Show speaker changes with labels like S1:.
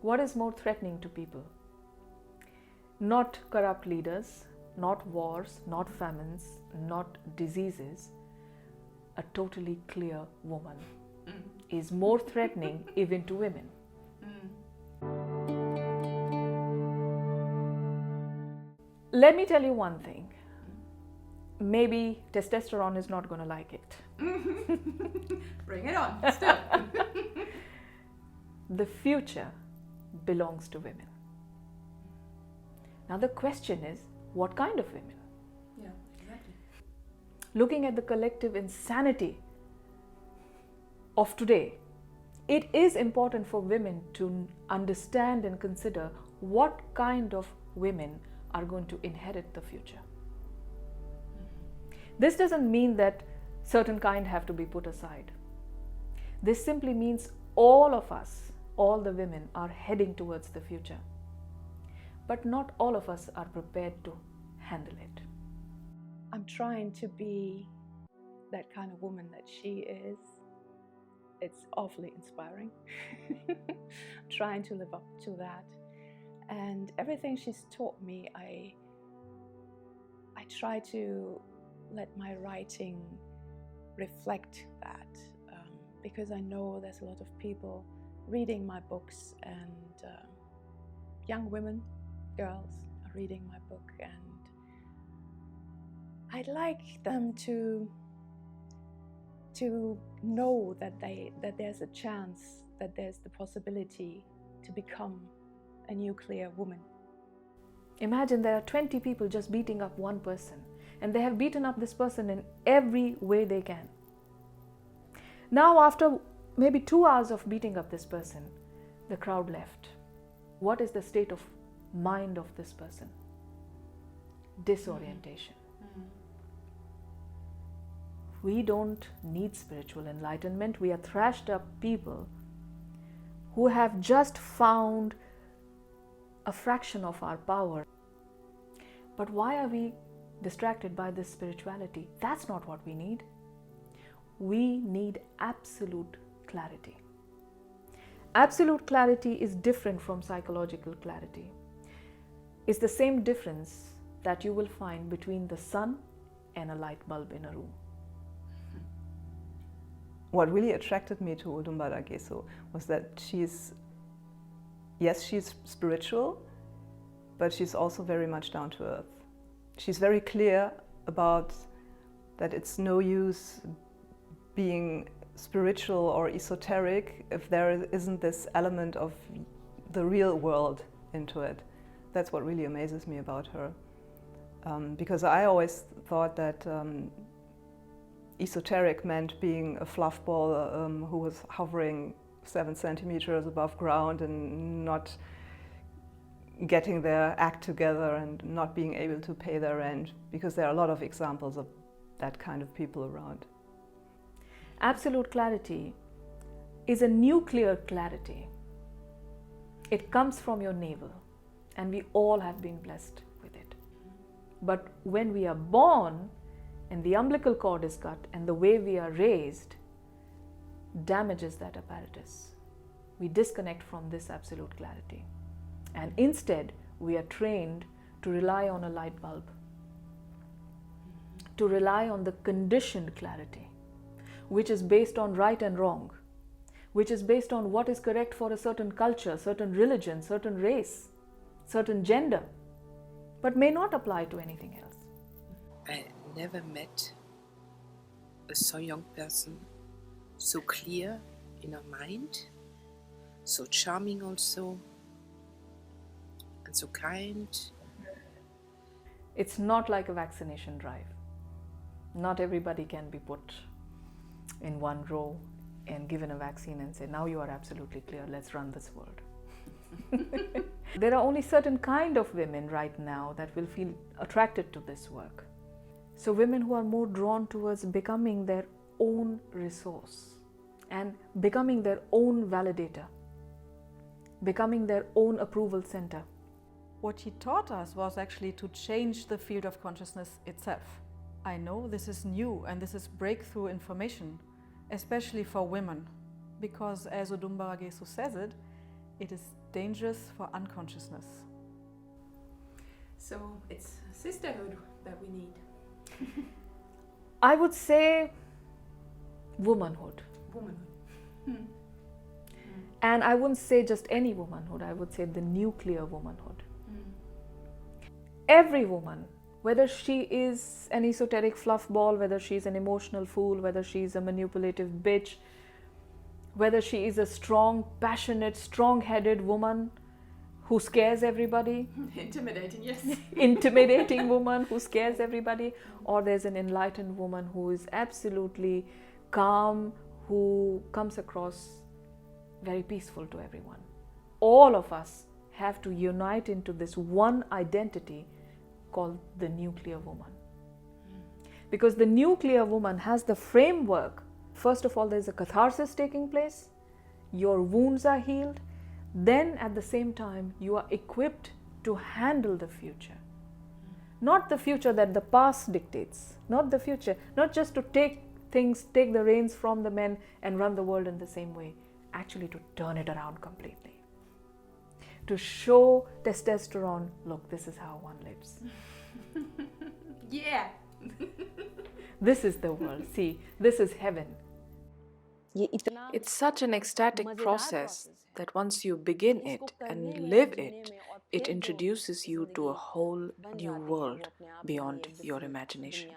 S1: What is more threatening to people? Not corrupt leaders, not wars, not famines, not diseases. A totally clear woman is more threatening even to women. Let me tell you one thing. Maybe testosterone is not going to like it.
S2: Bring it on, still.
S1: The future belongs to women. Now the question is, what kind of women?
S2: Yeah, exactly.
S1: Looking at the collective insanity of today, it is important for women to understand and consider what kind of women are going to inherit the future. This doesn't mean that certain kind have to be put aside. This simply means all of us, all the women, are heading towards the future. But not all of us are prepared to handle it.
S3: I'm trying to be that kind of woman that she is. It's awfully inspiring. Trying to live up to that. And everything she's taught me, I try to let my writing reflect that, because I know there's a lot of people reading my books, and young women, girls are reading my book, and I'd like them to know that there's a chance, that there's the possibility to become a nuclear woman.
S1: Imagine there are 20 people just beating up one person, and they have beaten up this person in every way they can. Now, after maybe 2 hours of beating up this person, the crowd left. What is the state of mind of this person? Disorientation. We don't need spiritual enlightenment. We are thrashed up people who have just found a fraction of our power. But why are we distracted by this spirituality? That's not what we need. We need absolute clarity. Absolute clarity is different from psychological clarity. It's the same difference that you will find between the sun and a light bulb in a room.
S4: What really attracted me to Udumbara Gesu was that she's spiritual, but she's also very much down to earth. She's very clear about that it's no use being spiritual or esoteric if there isn't this element of the real world into it. That's what really amazes me about her. Because I always thought that esoteric meant being a fluff ball who was hovering 7 centimeters above ground and not getting their act together and not being able to pay their rent, because there are a lot of examples of that kind of people around.
S1: Absolute clarity is a nuclear clarity. It comes from your navel, and we all have been blessed with it. But when we are born and the umbilical cord is cut, and the way we are raised damages that apparatus. We disconnect from this absolute clarity, and instead we are trained to rely on a light bulb, to rely on the conditioned clarity, which is based on right and wrong, which is based on what is correct for a certain culture, certain religion, certain race, certain gender, but may not apply to anything else.
S5: I never met a so young person, so clear in her mind, so charming also, and so kind.
S1: It's not like a vaccination drive. Not everybody can be put in one row and given a vaccine and say, now you are absolutely clear, let's run this world. There are only certain kind of women right now that will feel attracted to this work. So women who are more drawn towards becoming their own resource and becoming their own validator, becoming their own approval center.
S6: What he taught us was actually to change the field of consciousness itself. I know this is new and this is breakthrough information, especially for women, because as Udumbara Gesu says it, it is dangerous for unconsciousness.
S2: So it's sisterhood that we need.
S1: I would say womanhood.
S2: Womanhood.
S1: And I wouldn't say just any womanhood, I would say the nuclear womanhood. Every woman, whether she is an esoteric fluffball, whether she's an emotional fool, whether she's a manipulative bitch, whether she is a strong, passionate, strong-headed woman who scares everybody,
S2: Intimidating, yes.
S1: intimidating woman who scares everybody, or there's an enlightened woman who is absolutely calm, who comes across very peaceful to everyone. All of us have to unite into this one identity called the nuclear woman. Because the nuclear woman has the framework. First of all, there's a catharsis taking place, your wounds are healed, then at the same time you are equipped to handle the future. Not the future that the past dictates, not the future, not just to take the reins from the men and run the world in the same way, actually to turn it around completely. To show testosterone, look, this is how one lives.
S2: Yeah.
S1: This is the world, see, this is heaven.
S7: It's such an ecstatic process that once you begin it and live it, it introduces you to a whole new world beyond your imagination.